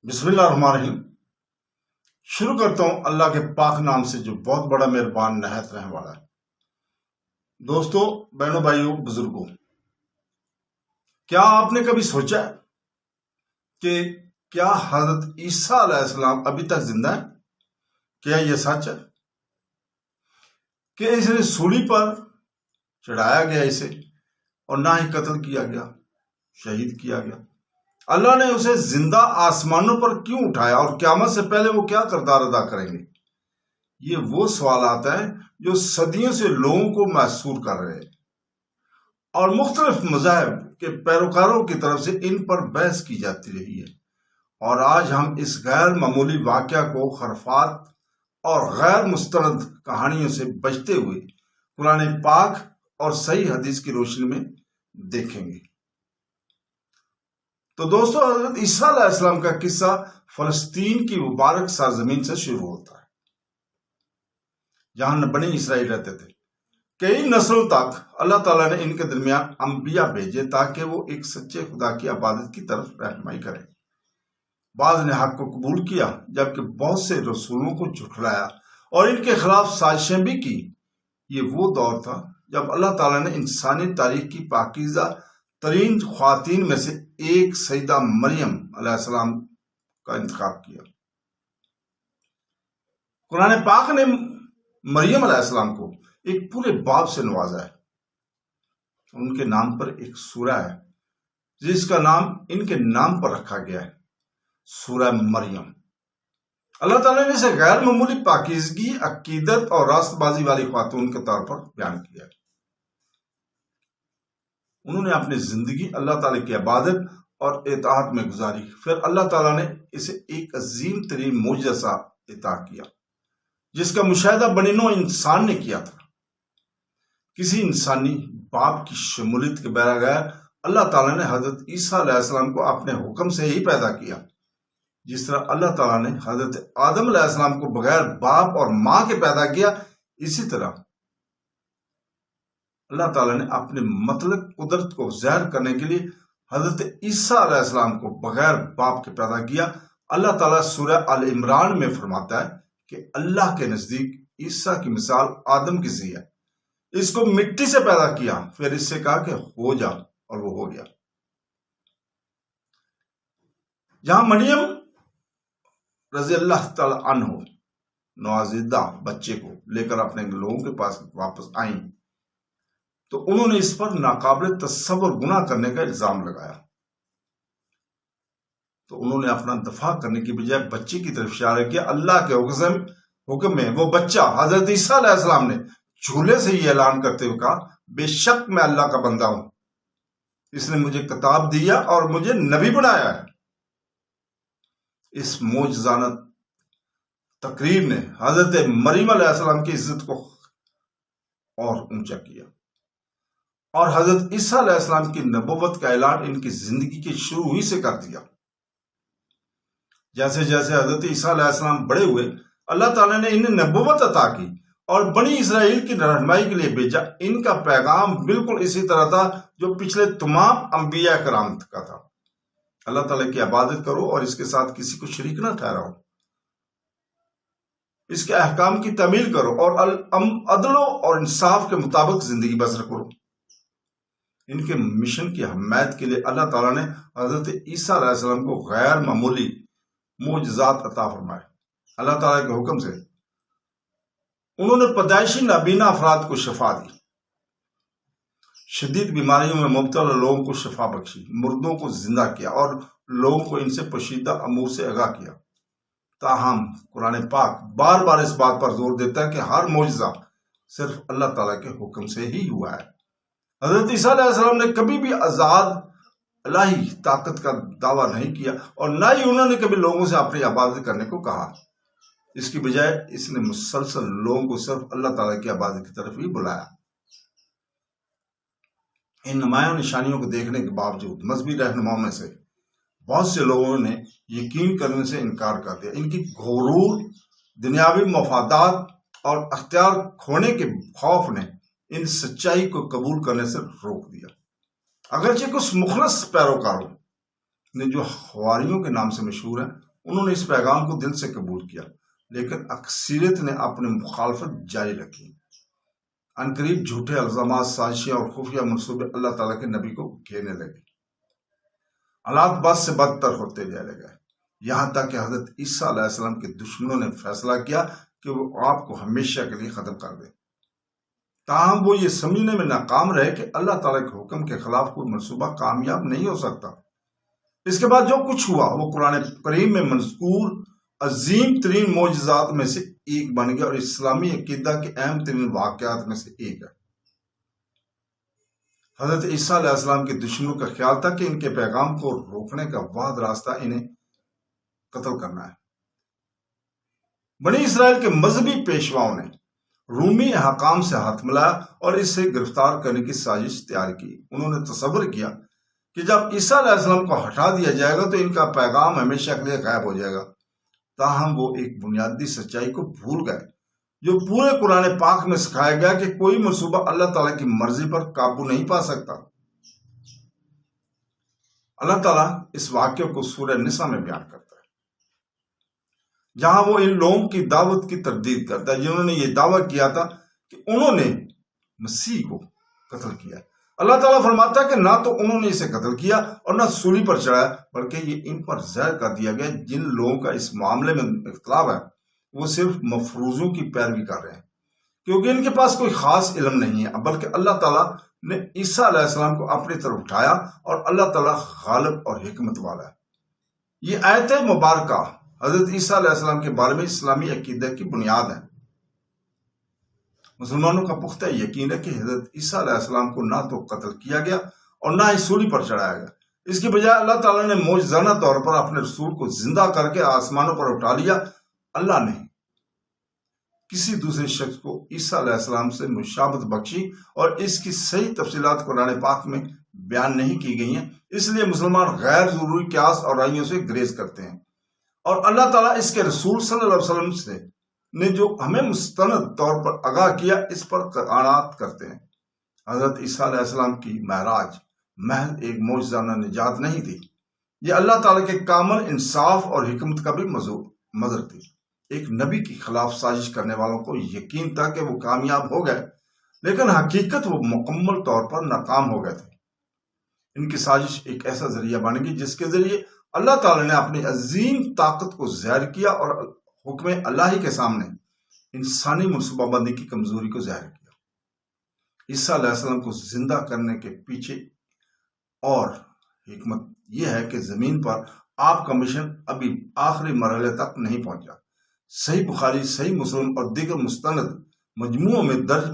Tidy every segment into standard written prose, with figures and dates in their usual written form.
بسم اللہ الرحمن الرحیم۔ شروع کرتا ہوں اللہ کے پاک نام سے جو بہت بڑا مہربان نہایت رحم والا ہے۔ دوستو، بہنوں، بھائیوں، بزرگوں، کیا آپ نے کبھی سوچا ہے کہ کیا حضرت عیسیٰ علیہ السلام ابھی تک زندہ ہے؟ کیا یہ سچ ہے کہ اسے سولی پر چڑھایا گیا اسے اور نہ ہی قتل کیا گیا، شہید کیا گیا؟ اللہ نے اسے زندہ آسمانوں پر کیوں اٹھایا اور قیامت سے پہلے وہ کیا کردار ادا کریں گے؟ یہ وہ سوالات ہیں جو صدیوں سے لوگوں کو محصور کر رہے ہیں اور مختلف مذاہب کے پیروکاروں کی طرف سے ان پر بحث کی جاتی رہی ہے۔ اور آج ہم اس غیر معمولی واقعہ کو خرافات اور غیر مستند کہانیوں سے بچتے ہوئے قرآن پاک اور صحیح حدیث کی روشنی میں دیکھیں گے۔ تو دوستو، حضرت عیسیٰ علیہ السلام کا قصہ فلسطین کی مبارک سرزمین سے شروع ہوتا ہے، جہاں بنی اسرائیل رہتے تھے۔ کئی نسلوں تک اللہ تعالیٰ نے ان کے درمیان انبیاء بھیجے تاکہ وہ ایک سچے خدا کی عبادت کی طرف رہنمائی کریں۔ بعض نے حق کو قبول کیا جبکہ بہت سے رسولوں کو جھٹلایا اور ان کے خلاف سازشیں بھی کی۔ یہ وہ دور تھا جب اللہ تعالیٰ نے انسانی تاریخ کی پاکیزہ ترین خواتین میں سے ایک سیدہ مریم علیہ السلام کا انتخاب کیا۔ قرآن پاک نے مریم علیہ السلام کو ایک پورے باب سے نوازا ہے۔ ان کے نام پر ایک سورہ ہے جس کا نام ان کے نام پر رکھا گیا ہے، سورہ مریم۔ اللہ تعالیٰ نے اسے غیر معمولی پاکیزگی، عقیدت اور راست بازی والی خاتون کے طور پر بیان کیا ہے۔ انہوں نے اپنی زندگی اللہ تعالیٰ کی عبادت اور اطاعت میں گزاری۔ پھر اللہ تعالیٰ نے اسے ایک عظیم ترین معجزہ عطا کیا جس کا مشاہدہ بنی نوع انسان نے کیا تھا۔ کسی انسانی باپ کی شمولیت کے بغیر اللہ تعالیٰ نے حضرت عیسیٰ علیہ السلام کو اپنے حکم سے ہی پیدا کیا۔ جس طرح اللہ تعالیٰ نے حضرت آدم علیہ السلام کو بغیر باپ اور ماں کے پیدا کیا، اسی طرح اللہ تعالیٰ نے اپنے مطلق قدرت کو ظاہر کرنے کے لیے حضرت عیسیٰ علیہ السلام کو بغیر باپ کے پیدا کیا۔ اللہ تعالیٰ سورہ آل عمران میں فرماتا ہے کہ اللہ کے نزدیک عیسیٰ کی مثال آدم کی سی ہے۔ اس کو مٹی سے پیدا کیا، پھر اس سے کہا کہ ہو جا، اور وہ ہو گیا۔ جہاں مریم رضی اللہ تعالیٰ عنہ نوزائیدہ بچے کو لے کر اپنے لوگوں کے پاس واپس آئیں تو انہوں نے اس پر ناقابل تصور گناہ کرنے کا الزام لگایا۔ تو انہوں نے اپنا دفاع کرنے کی بجائے بچے کی طرف اشارہ کیا۔ اللہ کے حکم میں وہ بچہ حضرت عیسیٰ علیہ السلام نے جھولے سے یہ اعلان کرتے ہوئے کہا، بے شک میں اللہ کا بندہ ہوں، اس نے مجھے کتاب دیا اور مجھے نبی بنایا ہے۔ اس معجزانہ تقریر نے حضرت مریم علیہ السلام کی عزت کو اور اونچا کیا اور حضرت عیسیٰ علیہ السلام کی نبوت کا اعلان ان کی زندگی کے شروع ہی سے کر دیا۔ جیسے جیسے حضرت عیسیٰ علیہ السلام بڑے ہوئے، اللہ تعالیٰ نے انہیں نبوت عطا کی اور بنی اسرائیل کی رہنمائی کے لیے بھیجا۔ ان کا پیغام بالکل اسی طرح تھا جو پچھلے تمام انبیاء کرام کا تھا۔ اللہ تعالیٰ کی عبادت کرو اور اس کے ساتھ کسی کو شریک نہ ٹھہراؤ، اس کے احکام کی تعمیل کرو اور عدل اور انصاف کے مطابق زندگی بسر کرو۔ ان کے مشن کی حمایت کے لیے اللہ تعالیٰ نے حضرت عیسیٰ علیہ السلام کو غیر معمولی معجزات عطا فرمائے۔ اللہ تعالیٰ کے حکم سے انہوں نے پیدائشی نابینا افراد کو شفا دی، شدید بیماریوں میں مبتلا لوگوں کو شفا بخشی، مردوں کو زندہ کیا اور لوگوں کو ان سے پوشیدہ امور سے آگاہ کیا۔ تاہم قرآن پاک بار بار اس بات پر زور دیتا ہے کہ ہر معجزہ صرف اللہ تعالیٰ کے حکم سے ہی ہوا ہے۔ حضرت عیسیٰ علیہ السلام نے کبھی بھی آزاد الہی طاقت کا دعویٰ نہیں کیا اور نہ ہی انہوں نے کبھی لوگوں سے اپنی عبادت کرنے کو کہا۔ اس کی بجائے اس نے مسلسل لوگوں کو صرف اللہ تعالیٰ کی عبادت کی طرف ہی بلایا۔ ان نمایاں نشانیوں کو دیکھنے کے باوجود مذہبی رہنماؤں میں سے بہت سے لوگوں نے یقین کرنے سے انکار کر دیا۔ ان کی غرور، دنیاوی مفادات اور اختیار کھونے کے خوف نے ان سچائی کو قبول کرنے سے روک دیا۔ اگرچہ کچھ مخلص پیروکاروں نے جو حواریوں کے نام سے مشہور ہیں، انہوں نے اس پیغام کو دل سے قبول کیا، لیکن اکثریت نے اپنی مخالفت جاری رکھی۔ عنقریب جھوٹے الزامات، سازشیں اور خفیہ منصوبے اللہ تعالیٰ کے نبی کو گھیرنے لگے۔ حالات بد سے بدتر ہوتے جا گئے، یہاں تک کہ حضرت عیسیٰ علیہ السلام کے دشمنوں نے فیصلہ کیا کہ وہ آپ کو ہمیشہ کے لیے ختم کر دیں۔ تاہم وہ یہ سمجھنے میں ناکام رہے کہ اللہ تعالیٰ کے حکم کے خلاف کوئی منصوبہ کامیاب نہیں ہو سکتا۔ اس کے بعد جو کچھ ہوا وہ قرآن کریم میں مذکور عظیم ترین معجزات میں سے ایک بن گیا اور اسلامی عقیدہ کے اہم ترین واقعات میں سے ایک ہے۔ حضرت عیسیٰ علیہ السلام کے دشمنوں کا خیال تھا کہ ان کے پیغام کو روکنے کا واحد راستہ انہیں قتل کرنا ہے۔ بنی اسرائیل کے مذہبی پیشواؤں نے رومی حکام سے ہاتھ ملایا اور اسے گرفتار کرنے کی سازش تیار کی۔ انہوں نے تصور کیا کہ جب عیسیٰ علیہ السلام کو ہٹا دیا جائے گا تو ان کا پیغام ہمیشہ کے لیے غائب ہو جائے گا۔ تاہم وہ ایک بنیادی سچائی کو بھول گئے جو پورے قرآن پاک میں سکھایا گیا کہ کوئی منصوبہ اللہ تعالیٰ کی مرضی پر قابو نہیں پا سکتا۔ اللہ تعالیٰ اس واقعے کو سورہ نساء میں بیان کرتا ہے، جہاں وہ ان لوگوں کی دعوت کی تردید کرتا ہے جنہوں نے یہ دعویٰ کیا تھا کہ انہوں نے مسیح کو قتل کیا۔ اللہ تعالیٰ فرماتا ہے کہ نہ تو انہوں نے اسے قتل کیا اور نہ سولی پر چڑھایا، بلکہ یہ ان پر زہر کر دیا گیا۔ جن لوگوں کا اس معاملے میں اختلاف ہے وہ صرف مفروضوں کی پیروی کر رہے ہیں، کیونکہ ان کے پاس کوئی خاص علم نہیں ہے، بلکہ اللہ تعالیٰ نے عیسیٰ علیہ السلام کو اپنی طرف اٹھایا اور اللہ تعالیٰ غالب اور حکمت والا ہے۔ یہ آیت مبارکہ حضرت عیسیٰ علیہ السلام کے بارے میں اسلامی عقیدہ کی بنیاد ہے۔ مسلمانوں کا پختہ یقین ہے کہ حضرت عیسیٰ علیہ السلام کو نہ تو قتل کیا گیا اور نہ ہی سولی پر چڑھایا گیا۔ اس کی بجائے اللہ تعالیٰ نے معجزانہ طور پر اپنے رسول کو زندہ کر کے آسمانوں پر اٹھا لیا۔ اللہ نے کسی دوسرے شخص کو عیسیٰ علیہ السلام سے مشابہت بخشی اور اس کی صحیح تفصیلات قرآن پاک میں بیان نہیں کی گئی ہیں، اس لیے مسلمان غیر ضروری قیاس اور رائیوں سے گریز کرتے ہیں، اور اللہ تعالیٰ اس کے رسول صلی اللہ علیہ وسلم سے نے جو ہمیں مستند طور پر آگاہ کیا اس پر قناعت کرتے ہیں۔ حضرت عیسیٰ علیہ السلام کی معراج محض ایک معجزانہ نجات نہیں تھی، یہ اللہ تعالیٰ کے کامل انصاف اور حکمت کا بھی مظہر تھی۔ ایک نبی کی خلاف سازش کرنے والوں کو یقین تھا کہ وہ کامیاب ہو گئے، لیکن حقیقت وہ مکمل طور پر ناکام ہو گئے تھے۔ ان کی سازش ایک ایسا ذریعہ بن گئی جس کے ذریعے اللہ تعالیٰ نے اپنی عظیم طاقت کو ظاہر کیا اور حکم الہی کے سامنے انسانی منصوبہ بندی کی کمزوری کو ظاہر کیا۔ عیسیٰ علیہ السلام کو زندہ کرنے کے پیچھے اور حکمت یہ ہے کہ زمین پر آپ کا مشن ابھی آخری مرحلے تک نہیں پہنچا۔ صحیح بخاری، صحیح مسلم اور دیگر مستند مجموعوں میں درج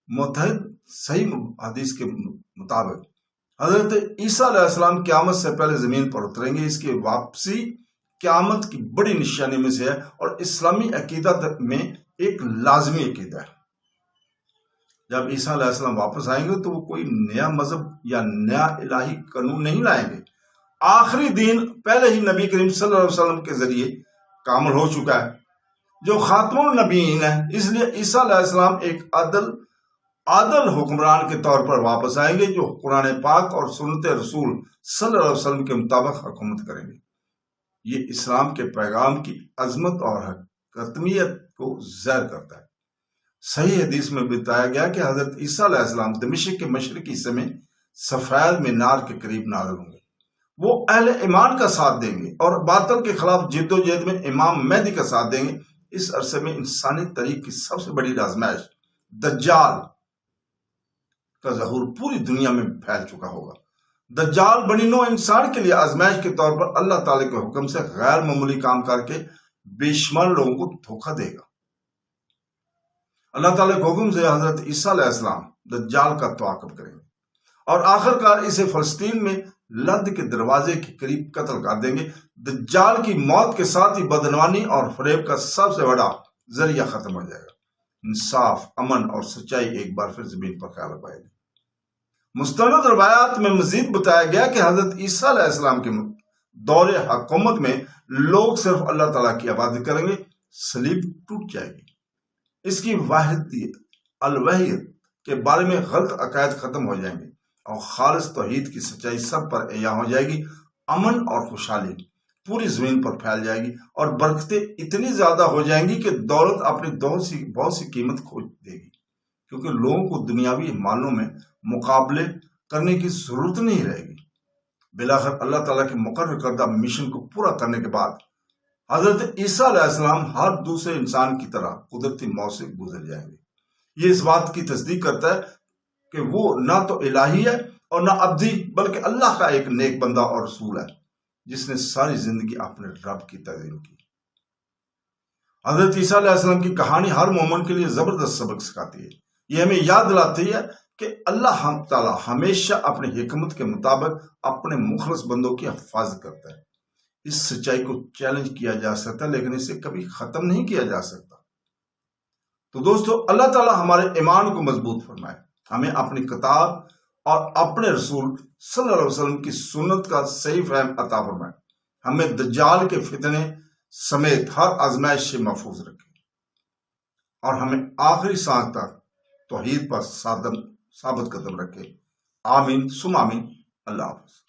متحد صحیح حدیث کے مطابق حضرت عیسیٰ علیہ السلام قیامت سے پہلے زمین پر اتریں گے۔ اس کی واپسی قیامت کی بڑی نشانی میں سے ہے اور اسلامی عقیدہ میں ایک لازمی عقیدہ ہے۔ جب عیسیٰ علیہ السلام واپس آئیں گے تو وہ کوئی نیا مذہب یا نیا الہی قانون نہیں لائیں گے۔ آخری دین پہلے ہی نبی کریم صلی اللہ علیہ وسلم کے ذریعے کامل ہو چکا ہے جو خاتم النبیین ہے، اس لیے عیسیٰ علیہ السلام ایک عادل حکمران کے طور پر واپس آئیں گے جو قرآن پاک اور سنت رسول صلی اللہ علیہ وسلم کے مطابق حکومت کریں گے۔ یہ اسلام کے پیغام کی عظمت اور حتمیت کو ظاہر کرتا ہے۔ صحیح حدیث میں بتایا گیا کہ حضرت عیسیٰ علیہ السلام دمشق کے مشرقی حصے میں سفید مینار کے قریب نازل ہوں گے۔ وہ اہل ایمان کا ساتھ دیں گے اور باطل کے خلاف جد و جہد میں امام مہدی کا ساتھ دیں گے۔ اس عرصے میں انسانی تاریخ کی سب سے بڑی آزمائش دجال کا ظہور پوری دنیا میں پھیل چکا ہوگا۔ دجال بنی نوع انسان کے لیے آزمائش کے طور پر اللہ تعالیٰ کے حکم سے غیر معمولی کام کر کے بے شمار لوگوں کو دھوکہ دے گا۔ اللہ تعالیٰ کے حکم سے حضرت عیسیٰ علیہ السلام دجال کا تعاقب کریں گے اور آخر کار اسے فلسطین میں لد کے دروازے کے قریب قتل کر دیں گے۔ دجال کی موت کے ساتھ ہی بدعنوانی اور فریب کا سب سے بڑا ذریعہ ختم ہو جائے گا۔ انصاف، امن اور سچائی ایک بار پھر زمین پر قائم پائے گی۔ مستند روایات میں مزید بتایا گیا کہ حضرت عیسیٰ علیہ السلام کے دور حکومت میں لوگ صرف اللہ تعالیٰ کی عبادت کریں گے، صلیب ٹوٹ جائے گی، اس کی واحد الوحیت کے بارے میں غلط عقائد ختم ہو جائیں گے اور خالص توحید کی سچائی سب پر عیاں ہو جائے گی۔ امن اور خوشحالی پوری زمین پر پھیل جائے گی اور برکتیں اتنی زیادہ ہو جائیں گی کہ دولت اپنی بہت سی قیمت کھو دے گی، کیونکہ لوگوں کو دنیاوی مالوں میں مقابلے کرنے کی ضرورت نہیں رہے گی۔ بالآخر اللہ تعالیٰ کے مقرر کردہ مشن کو پورا کرنے کے بعد حضرت عیسیٰ علیہ السلام ہر دوسرے انسان کی طرح قدرتی موت سے گزر جائیں گے۔ یہ اس بات کی تصدیق کرتا ہے کہ وہ نہ تو الہی ہے اور نہ ابدی، بلکہ اللہ کا ایک نیک بندہ اور رسول ہے جس نے ساری زندگی اپنے رب کی تعظیم کی۔ حضرت عیسیٰ علیہ السلام کی کہانی ہر مومن کے لیے زبردست سبق سکھاتی ہے۔ یہ ہمیں یاد دلاتی ہے کہ اللہ تعالیٰ ہمیشہ اپنی حکمت کے مطابق اپنے مخلص بندوں کی حفاظت کرتا ہے۔ اس سچائی کو چیلنج کیا جا سکتا ہے، لیکن اسے کبھی ختم نہیں کیا جا سکتا۔ تو دوستو، اللہ تعالیٰ ہمارے ایمان کو مضبوط فرمائے، ہمیں اپنی کتاب اور اپنے رسول صلی اللہ علیہ وسلم کی سنت کا صحیح فہم عطا فرمائے، ہمیں دجال کے فتنے سمیت ہر آزمائش سے محفوظ رکھے اور ہمیں آخری سانس تک توحید پر ثابت قدم رکھے۔ آمین ثم آمین۔ اللہ حافظ۔